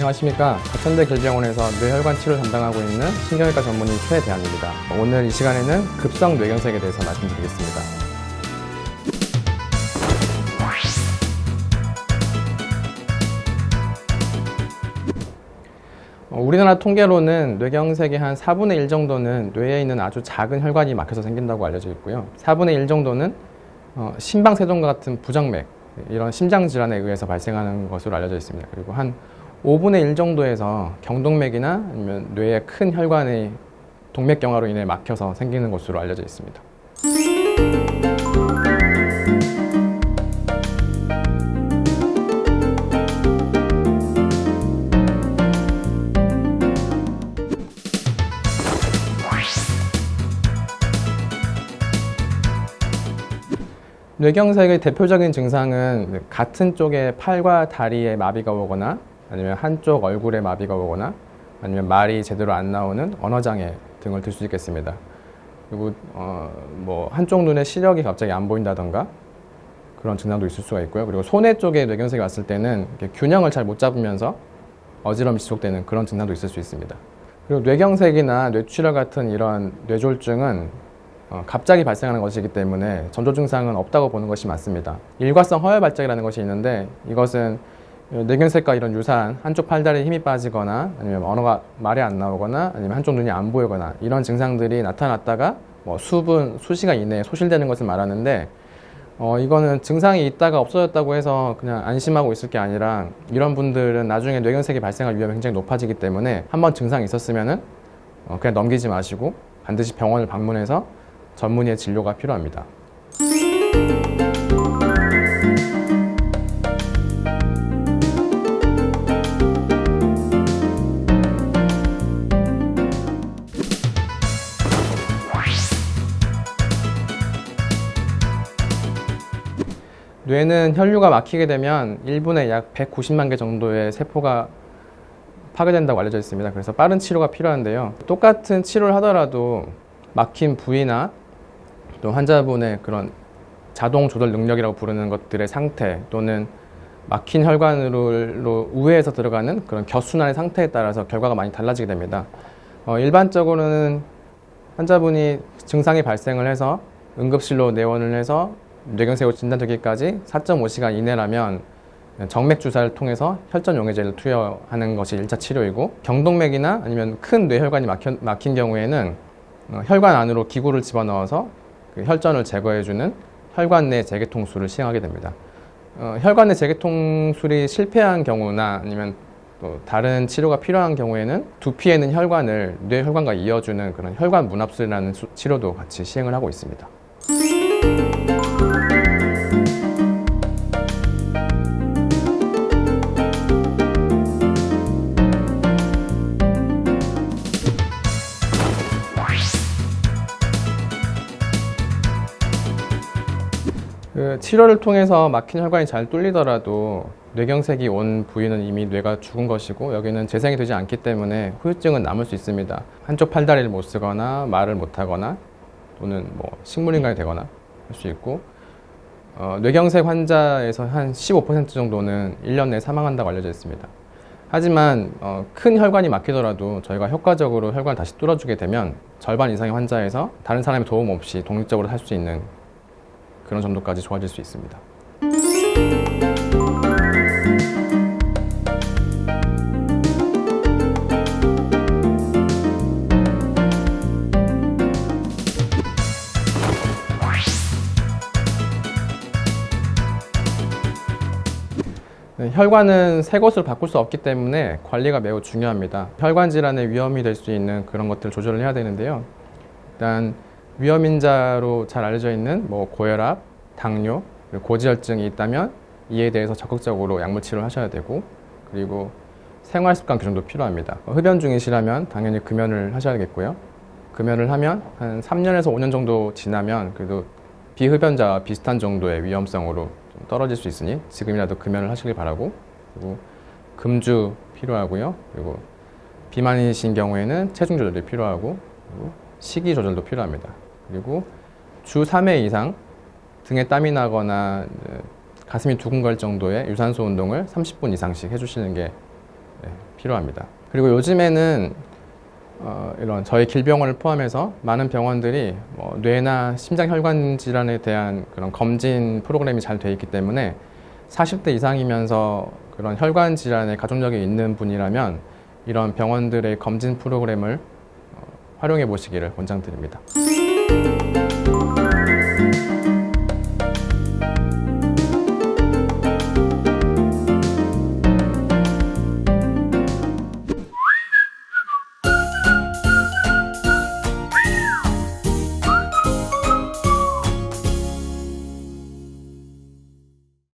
안녕하십니까. 가천대 길병원에서 뇌혈관 치료를 담당하고 있는 신경외과 전문의 최대한입니다. 오늘 이 시간에는 급성 뇌경색에 대해서 말씀드리겠습니다. 우리나라 통계로는 뇌경색의 한 4분의 1 정도는 뇌에 있는 아주 작은 혈관이 막혀서 생긴다고 알려져 있고요. 4분의 1 정도는 심방세동과 같은 부정맥, 이런 심장질환에 의해서 발생하는 것으로 알려져 있습니다. 그리고 한 5분의 1 정도에서 경동맥이나 아니면 뇌의 큰 혈관의 동맥경화로 인해 막혀서 생기는 것으로 알려져 있습니다. 뇌경색의 대표적인 증상은 같은 쪽의 팔과 다리에 마비가 오거나 아니면 한쪽 얼굴에 마비가 오거나 아니면 말이 제대로 안 나오는 언어장애 등을 들 수 있겠습니다. 그리고 한쪽 눈에 시력이 갑자기 안 보인다던가 그런 증상도 있을 수가 있고요. 그리고 손해 쪽에 뇌경색이 왔을 때는 균형을 잘 못 잡으면서 어지럼이 지속되는 그런 증상도 있을 수 있습니다. 그리고 뇌경색이나 뇌출혈 같은 이런 뇌졸중은 갑자기 발생하는 것이기 때문에 전조 증상은 없다고 보는 것이 맞습니다. 일과성 허혈 발작이라는 것이 있는데 이것은 뇌경색과 이런 유사한 한쪽 팔다리에 힘이 빠지거나 아니면 언어가 말이 안 나오거나 아니면 한쪽 눈이 안 보이거나 이런 증상들이 나타났다가 수분, 수시간 이내에 소실되는 것을 말하는데 이거는 증상이 있다가 없어졌다고 해서 그냥 안심하고 있을 게 아니라 이런 분들은 나중에 뇌경색이 발생할 위험이 굉장히 높아지기 때문에 한번 증상이 있었으면은 그냥 넘기지 마시고 반드시 병원을 방문해서 전문의의 진료가 필요합니다. 뇌는 혈류가 막히게 되면 1분에 약 190만 개 정도의 세포가 파괴된다고 알려져 있습니다. 그래서 빠른 치료가 필요한데요. 똑같은 치료를 하더라도 막힌 부위나 또 환자분의 그런 자동 조절 능력이라고 부르는 것들의 상태 또는 막힌 혈관으로 우회해서 들어가는 그런 겨순환의 상태에 따라서 결과가 많이 달라지게 됩니다. 일반적으로는 환자분이 증상이 발생을 해서 응급실로 내원을 해서 뇌경색으로 진단되기까지 4.5시간 이내라면 정맥 주사를 통해서 혈전 용해제를 투여하는 것이 1차 치료이고 경동맥이나 아니면 큰 뇌혈관이 막힌 경우에는 혈관 안으로 기구를 집어넣어서 그 혈전을 제거해주는 혈관 내 재개통술을 시행하게 됩니다. 혈관 내 재개통술이 실패한 경우나 아니면 또 다른 치료가 필요한 경우에는 두피에 있는 혈관을 뇌혈관과 이어주는 그런 혈관 문합술이라는 치료도 같이 시행을 하고 있습니다. 치료를 통해서 막힌 혈관이 잘 뚫리더라도 뇌경색이 온 부위는 이미 뇌가 죽은 것이고 여기는 재생이 되지 않기 때문에 후유증은 남을 수 있습니다. 한쪽 팔다리를 못 쓰거나 말을 못 하거나 또는 식물인간이 되거나 할 수 있고 뇌경색 환자에서 한 15% 정도는 1년 내에 사망한다고 알려져 있습니다. 하지만 큰 혈관이 막히더라도 저희가 효과적으로 혈관을 다시 뚫어주게 되면 절반 이상의 환자에서 다른 사람의 도움 없이 독립적으로 할 수 있는 그런 정도까지 좋아질 수 있습니다. 혈관은 새 것으로 바꿀 수 없기 때문에 관리가 매우 중요합니다. 혈관 질환의 위험이 될 수 있는 그런 것들을 조절을 해야 되는데요. 일단 위험인자로 잘 알려져 있는 고혈압, 당뇨, 고지혈증이 있다면 이에 대해서 적극적으로 약물 치료를 하셔야 되고 그리고 생활습관 교정도 필요합니다. 흡연 중이시라면 당연히 금연을 하셔야겠고요. 금연을 하면 한 3년에서 5년 정도 지나면 그래도 비흡연자와 비슷한 정도의 위험성으로 좀 떨어질 수 있으니 지금이라도 금연을 하시길 바라고 그리고 금주 필요하고요. 그리고 비만이신 경우에는 체중 조절이 필요하고 그리고 식이 조절도 필요합니다. 그리고 주 3회 이상 등에 땀이 나거나 가슴이 두근거릴 정도의 유산소 운동을 30분 이상씩 해주시는 게 필요합니다. 그리고 요즘에는 이런 저희 길병원을 포함해서 많은 병원들이 뇌나 심장혈관 질환에 대한 그런 검진 프로그램이 잘 되어 있기 때문에 40대 이상이면서 그런 혈관 질환에 가족력이 있는 분이라면 이런 병원들의 검진 프로그램을 활용해 보시기를 권장드립니다.